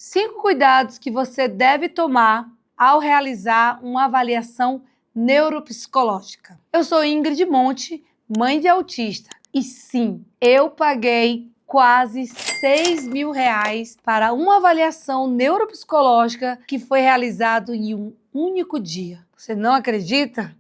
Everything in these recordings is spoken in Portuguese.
5 cuidados que você deve tomar ao realizar uma avaliação neuropsicológica. Eu sou Ingrid Monte, mãe de autista, e sim, eu paguei quase R$ 6.000 para uma avaliação neuropsicológica que foi realizada em um único dia. Você não acredita?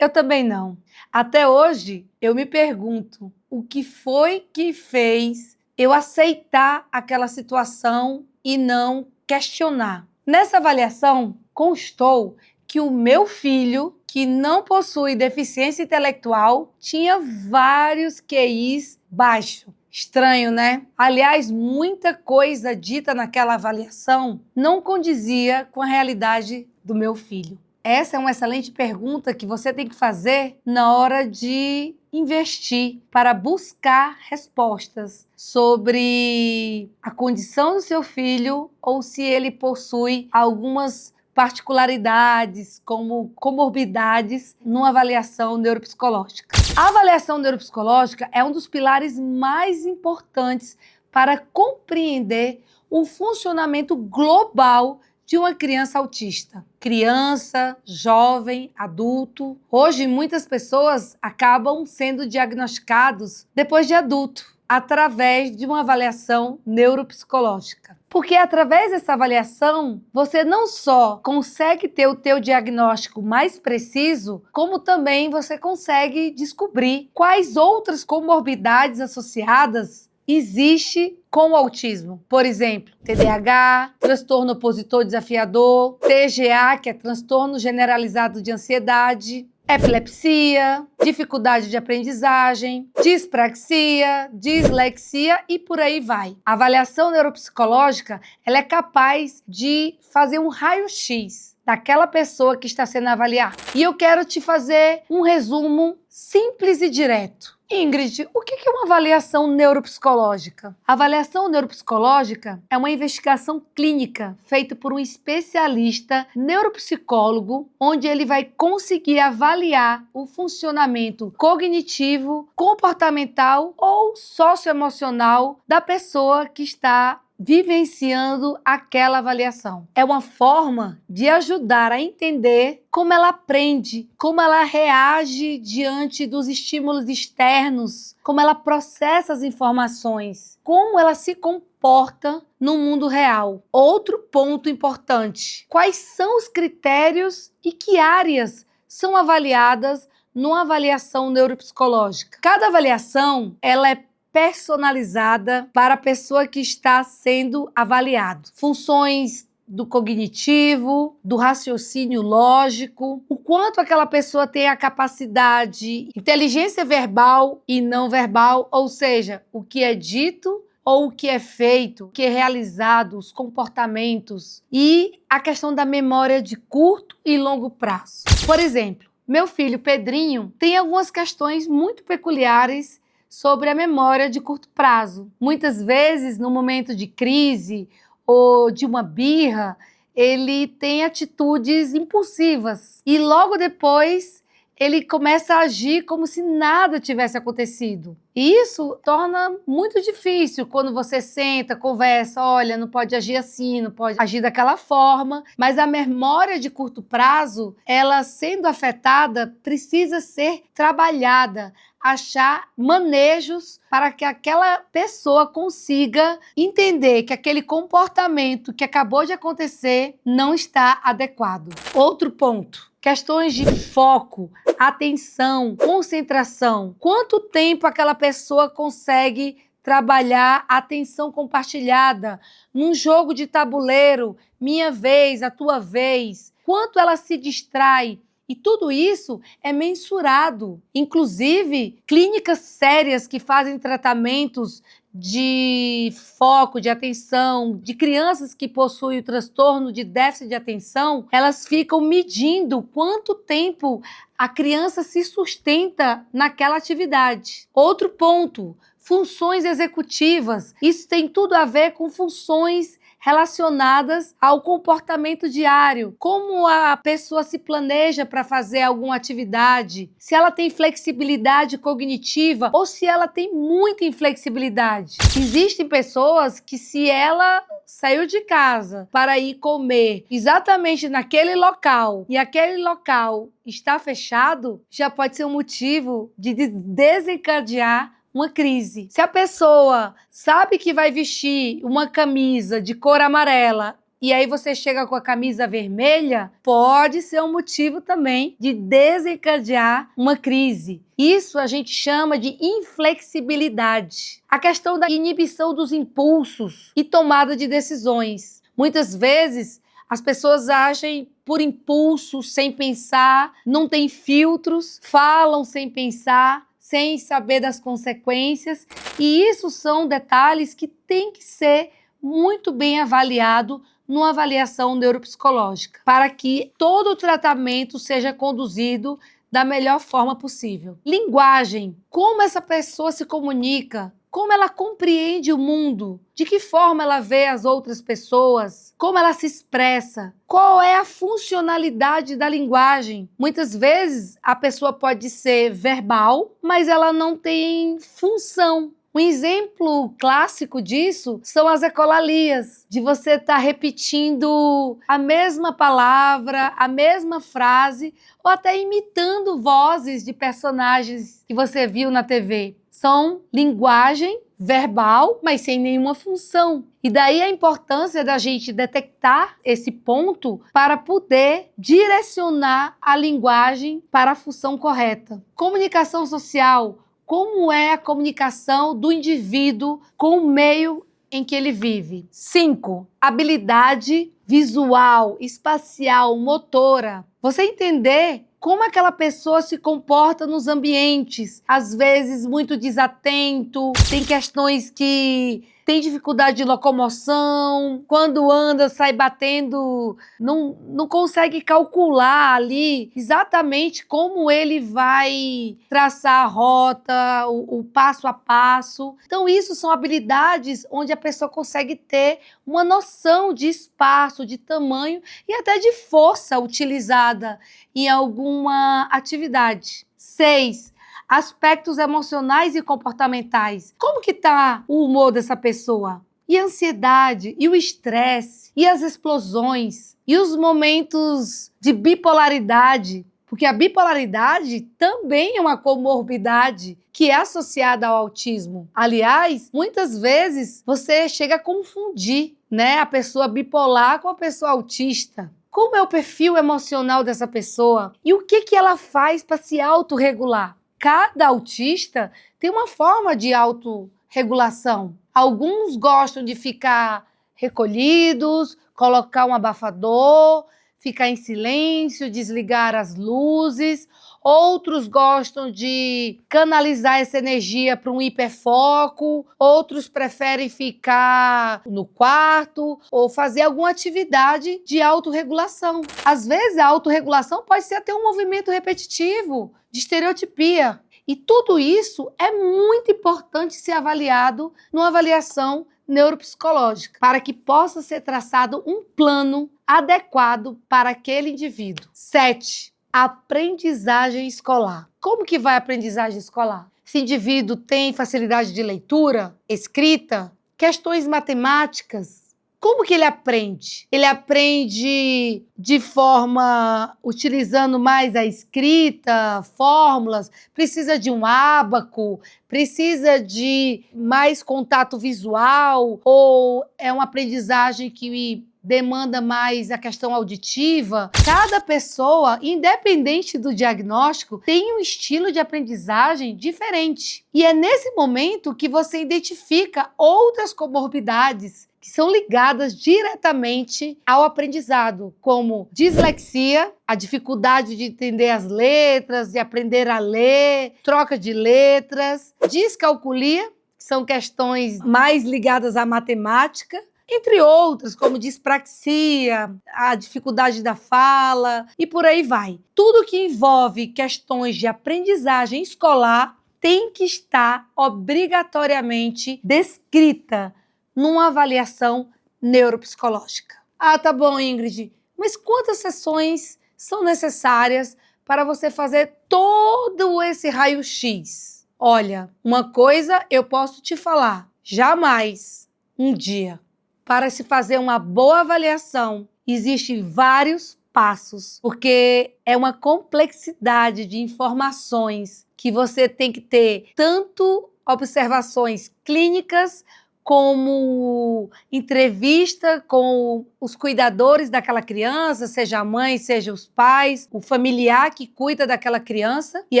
Eu também não. Até hoje, eu me pergunto o que foi que fez eu aceitar aquela situação e não questionar. Nessa avaliação, constou que o meu filho, que não possui deficiência intelectual, tinha vários QIs baixos. Estranho, né? Aliás, muita coisa dita naquela avaliação não condizia com a realidade do meu filho. Essa é uma excelente pergunta que você tem que fazer na hora de investir para buscar respostas sobre a condição do seu filho ou se ele possui algumas particularidades, como comorbidades, numa avaliação neuropsicológica. A avaliação neuropsicológica é um dos pilares mais importantes para compreender o funcionamento global de uma criança autista. Criança, jovem, adulto. Hoje, muitas pessoas acabam sendo diagnosticados depois de adulto, através de uma avaliação neuropsicológica. Porque através dessa avaliação, você não só consegue ter o teu diagnóstico mais preciso, como também você consegue descobrir quais outras comorbidades associadas existe com o autismo. Por exemplo, TDAH, transtorno opositor desafiador, TGA, que é transtorno generalizado de ansiedade, epilepsia, dificuldade de aprendizagem, dispraxia, dislexia e por aí vai. A avaliação neuropsicológica, ela é capaz de fazer um raio-x daquela pessoa que está sendo avaliada. E eu quero te fazer um resumo simples e direto. Ingrid, o que é uma avaliação neuropsicológica? A avaliação neuropsicológica é uma investigação clínica feita por um especialista neuropsicólogo, onde ele vai conseguir avaliar o funcionamento cognitivo, comportamental ou socioemocional da pessoa que está vivenciando aquela avaliação. É uma forma de ajudar a entender como ela aprende, como ela reage diante dos estímulos externos, como ela processa as informações, como ela se comporta no mundo real. Outro ponto importante: quais são os critérios e que áreas são avaliadas numa avaliação neuropsicológica? Cada avaliação, ela é personalizada para a pessoa que está sendo avaliada. Funções do cognitivo, do raciocínio lógico, o quanto aquela pessoa tem a capacidade, inteligência verbal e não verbal, ou seja, o que é dito ou o que é feito, o que é realizado, os comportamentos, e a questão da memória de curto e longo prazo. Por exemplo, meu filho Pedrinho tem algumas questões muito peculiares sobre a memória de curto prazo. Muitas vezes, no momento de crise ou de uma birra, ele tem atitudes impulsivas e logo depois ele começa a agir como se nada tivesse acontecido. E isso torna muito difícil quando você senta, conversa, olha, não pode agir assim, não pode agir daquela forma, mas a memória de curto prazo, ela sendo afetada, precisa ser trabalhada, achar manejos para que aquela pessoa consiga entender que aquele comportamento que acabou de acontecer não está adequado. Outro ponto: questões de foco, atenção, concentração. Quanto tempo aquela pessoa consegue trabalhar a atenção compartilhada num jogo de tabuleiro, minha vez, a tua vez? Quanto ela se distrai? E tudo isso é mensurado. Inclusive, clínicas sérias que fazem tratamentos de foco, de atenção, de crianças que possuem o transtorno de déficit de atenção, elas ficam medindo quanto tempo a criança se sustenta naquela atividade. Outro ponto: funções executivas. Isso tem tudo a ver com funções relacionadas ao comportamento diário, como a pessoa se planeja para fazer alguma atividade, se ela tem flexibilidade cognitiva ou se ela tem muita inflexibilidade. Existem pessoas que, se ela saiu de casa para ir comer exatamente naquele local e aquele local está fechado, já pode ser um motivo de desencadear uma crise. Se a pessoa sabe que vai vestir uma camisa de cor amarela e aí você chega com a camisa vermelha, pode ser um motivo também de desencadear uma crise. Isso a gente chama de inflexibilidade. A questão da inibição dos impulsos e tomada de decisões. Muitas vezes as pessoas agem por impulso, sem pensar, não têm filtros, falam sem pensar, sem saber das consequências, e isso são detalhes que têm que ser muito bem avaliado numa avaliação neuropsicológica, para que todo o tratamento seja conduzido da melhor forma possível. Linguagem, como essa pessoa se comunica, como ela compreende o mundo, de que forma ela vê as outras pessoas, como ela se expressa, qual é a funcionalidade da linguagem. Muitas vezes a pessoa pode ser verbal, mas ela não tem função. Um exemplo clássico disso são as ecolalias, de você estar repetindo a mesma palavra, a mesma frase, ou até imitando vozes de personagens que você viu na TV. São linguagem verbal, mas sem nenhuma função. E daí a importância da gente detectar esse ponto para poder direcionar a linguagem para a função correta. Comunicação social. Como é a comunicação do indivíduo com o meio em que ele vive? 5. Habilidade visual, espacial, motora. Você entender como aquela pessoa se comporta nos ambientes, às vezes muito desatento, tem questões que tem dificuldade de locomoção, quando anda sai batendo, não consegue calcular ali exatamente como ele vai traçar a rota, o passo a passo. Então isso são habilidades onde a pessoa consegue ter uma noção de espaço, de tamanho e até de força utilizada em alguma atividade. 6. Aspectos emocionais e comportamentais. Como que está o humor dessa pessoa? E a ansiedade, e o estresse, e as explosões, e os momentos de bipolaridade. Porque a bipolaridade também é uma comorbidade que é associada ao autismo. Aliás, muitas vezes você chega a confundir, né, a pessoa bipolar com a pessoa autista. Como é o perfil emocional dessa pessoa? E o que ela faz para se autorregular? Cada autista tem uma forma de autorregulação. Alguns gostam de ficar recolhidos, colocar um abafador, ficar em silêncio, desligar as luzes. Outros gostam de canalizar essa energia para um hiperfoco. Outros preferem ficar no quarto ou fazer alguma atividade de autorregulação. Às vezes a autorregulação pode ser até um movimento repetitivo, de estereotipia. E tudo isso é muito importante ser avaliado numa avaliação neuropsicológica, para que possa ser traçado um plano adequado para aquele indivíduo. 7. Aprendizagem escolar. Como que vai a aprendizagem escolar? Esse indivíduo tem facilidade de leitura, escrita, questões matemáticas. Como que ele aprende? Ele aprende de forma utilizando mais a escrita, fórmulas, precisa de um ábaco, precisa de mais contato visual, ou é uma aprendizagem que demanda mais a questão auditiva? Cada pessoa, independente do diagnóstico, tem um estilo de aprendizagem diferente. E é nesse momento que você identifica outras comorbidades que são ligadas diretamente ao aprendizado, como dislexia, a dificuldade de entender as letras, de aprender a ler, troca de letras, descalculia, que são questões mais ligadas à matemática, entre outras, como dispraxia, a dificuldade da fala e por aí vai. Tudo que envolve questões de aprendizagem escolar tem que estar obrigatoriamente descrita numa avaliação neuropsicológica. Ah, tá bom, Ingrid, mas quantas sessões são necessárias para você fazer todo esse raio-x? Olha, uma coisa eu posso te falar, jamais um dia. Para se fazer uma boa avaliação, existem vários passos, porque é uma complexidade de informações que você tem que ter, tanto observações clínicas, como entrevista com os cuidadores daquela criança, seja a mãe, seja os pais, o familiar que cuida daquela criança. E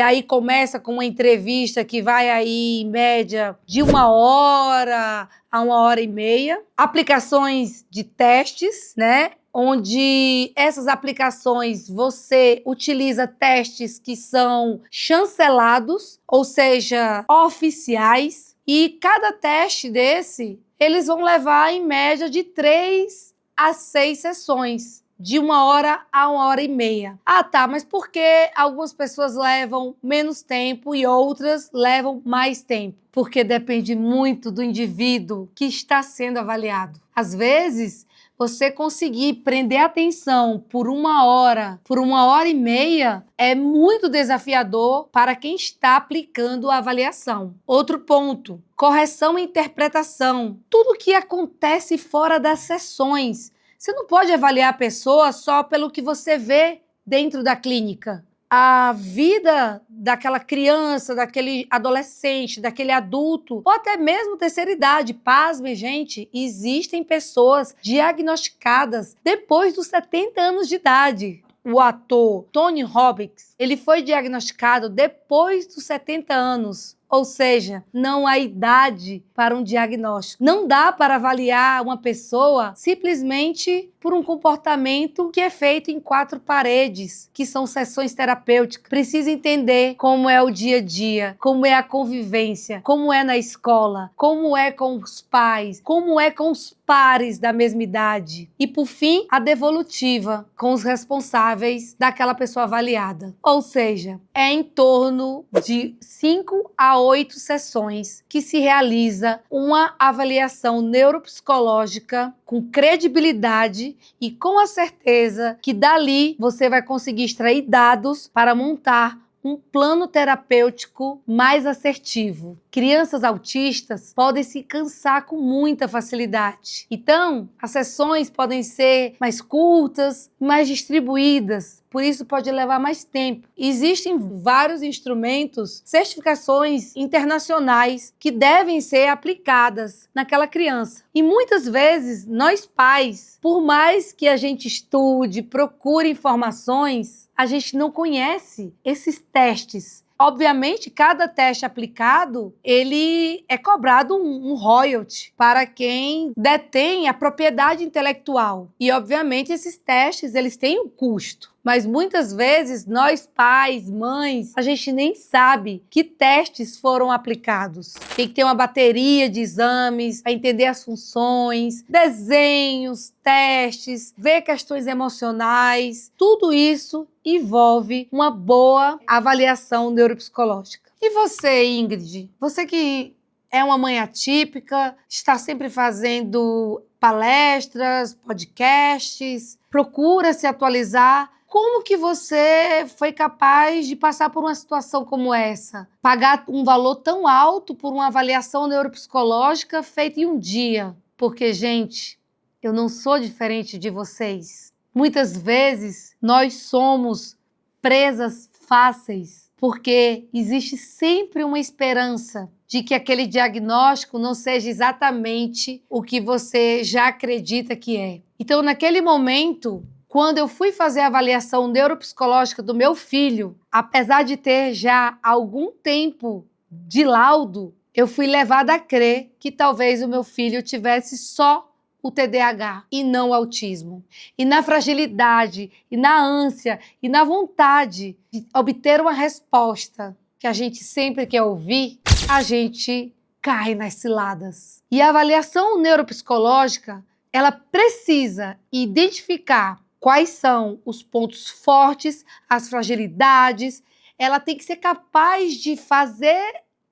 aí começa com uma entrevista que vai aí, em média, de 1 hora a 1 hora e meia. Aplicações de testes, né? Onde essas aplicações você utiliza testes que são chancelados, ou seja, oficiais. E cada teste desse, eles vão levar em média de 3 a 6 sessões, de 1 hora a 1 hora e meia. Ah, tá, mas por que algumas pessoas levam menos tempo e outras levam mais tempo? Porque depende muito do indivíduo que está sendo avaliado. Às vezes, você conseguir prender a atenção por 1 hora, por 1 hora e meia, é muito desafiador para quem está aplicando a avaliação. Outro ponto, correção e interpretação. Tudo que acontece fora das sessões. Você não pode avaliar a pessoa só pelo que você vê dentro da clínica. A vida daquela criança, daquele adolescente, daquele adulto, ou até mesmo terceira idade. Pasmem, gente, existem pessoas diagnosticadas depois dos 70 anos de idade. O ator Tony Robbins, ele foi diagnosticado depois dos 70 anos. Ou seja, não há idade para um diagnóstico. Não dá para avaliar uma pessoa simplesmente por um comportamento que é feito em 4 paredes, que são sessões terapêuticas. Precisa entender como é o dia a dia, como é a convivência, como é na escola, como é com os pais, como é com os pares da mesma idade. E, por fim, a devolutiva, com os responsáveis daquela pessoa avaliada. Ou seja, é em torno de 5 a 8 sessões que se realiza uma avaliação neuropsicológica com credibilidade e com a certeza que dali você vai conseguir extrair dados para montar um plano terapêutico mais assertivo. Crianças autistas podem se cansar com muita facilidade. Então, as sessões podem ser mais curtas, mais distribuídas, por isso pode levar mais tempo. Existem vários instrumentos, certificações internacionais que devem ser aplicadas naquela criança. E muitas vezes, nós pais, por mais que a gente estude, procure informações, a gente não conhece esses testes. Obviamente, cada teste aplicado, ele é cobrado um royalty para quem detém a propriedade intelectual. E, obviamente, esses testes, eles têm um custo. Mas muitas vezes, nós pais, mães, a gente nem sabe que testes foram aplicados. Tem que ter uma bateria de exames para entender as funções, desenhos, testes, ver questões emocionais. Tudo isso envolve uma boa avaliação neuropsicológica. E você, Ingrid? Você que é uma mãe atípica, está sempre fazendo palestras, podcasts, procura se atualizar. Como que você foi capaz de passar por uma situação como essa? Pagar um valor tão alto por uma avaliação neuropsicológica feita em um dia? Porque, gente, eu não sou diferente de vocês. Muitas vezes nós somos presas fáceis, porque existe sempre uma esperança de que aquele diagnóstico não seja exatamente o que você já acredita que é. Então, naquele momento, quando eu fui fazer a avaliação neuropsicológica do meu filho, apesar de ter já algum tempo de laudo, eu fui levada a crer que talvez o meu filho tivesse só o TDAH e não o autismo. E na fragilidade, e na ânsia, e na vontade de obter uma resposta que a gente sempre quer ouvir, a gente cai nas ciladas. E a avaliação neuropsicológica, ela precisa identificar quais são os pontos fortes, as fragilidades. Ela tem que ser capaz de fazer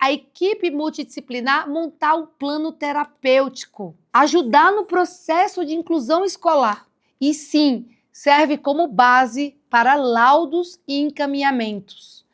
a equipe multidisciplinar montar um plano terapêutico, ajudar no processo de inclusão escolar. E sim, serve como base para laudos e encaminhamentos.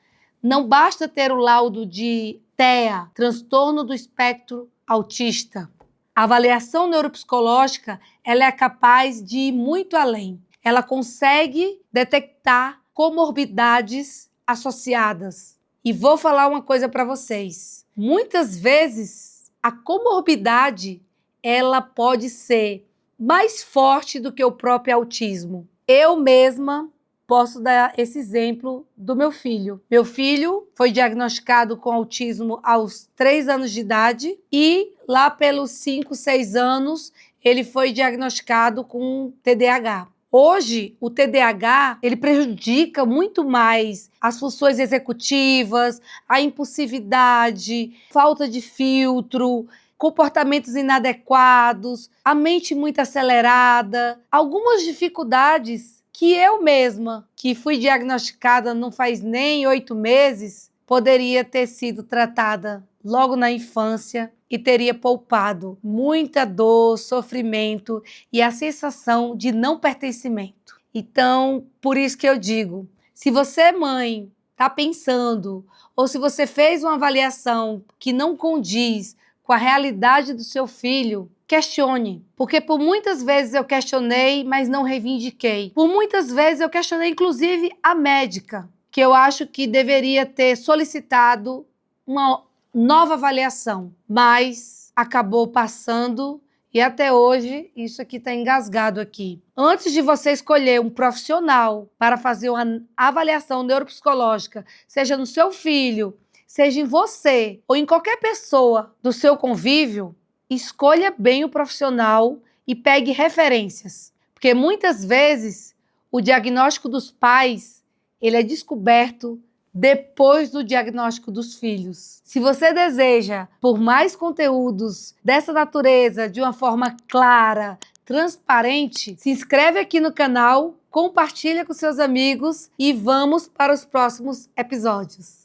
Não basta ter o laudo de TEA, transtorno do espectro autista. A avaliação neuropsicológica, ela é capaz de ir muito além. Ela consegue detectar comorbidades associadas. E vou falar uma coisa para vocês. Muitas vezes, a comorbidade, ela pode ser mais forte do que o próprio autismo. Eu mesma posso dar esse exemplo do meu filho. Meu filho foi diagnosticado com autismo aos 3 anos de idade e lá pelos 5, 6 anos ele foi diagnosticado com TDAH. Hoje, o TDAH, ele prejudica muito mais as funções executivas, a impulsividade, falta de filtro, comportamentos inadequados, a mente muito acelerada, algumas dificuldades que eu mesma, que fui diagnosticada não faz nem 8 meses, poderia ter sido tratada logo na infância e teria poupado muita dor, sofrimento e a sensação de não pertencimento. Então, por isso que eu digo, se você, mãe, está pensando, ou se você fez uma avaliação que não condiz com a realidade do seu filho, questione. Porque por muitas vezes eu questionei, mas não reivindiquei. Por muitas vezes eu questionei, inclusive, a médica, que eu acho que deveria ter solicitado uma nova avaliação, mas acabou passando e até hoje isso aqui está engasgado aqui. Antes de você escolher um profissional para fazer uma avaliação neuropsicológica, seja no seu filho, seja em você ou em qualquer pessoa do seu convívio, escolha bem o profissional e pegue referências. Porque muitas vezes o diagnóstico dos pais, ele é descoberto depois do diagnóstico dos filhos. Se você deseja por mais conteúdos dessa natureza de uma forma clara, transparente, se inscreve aqui no canal, compartilha com seus amigos e vamos para os próximos episódios.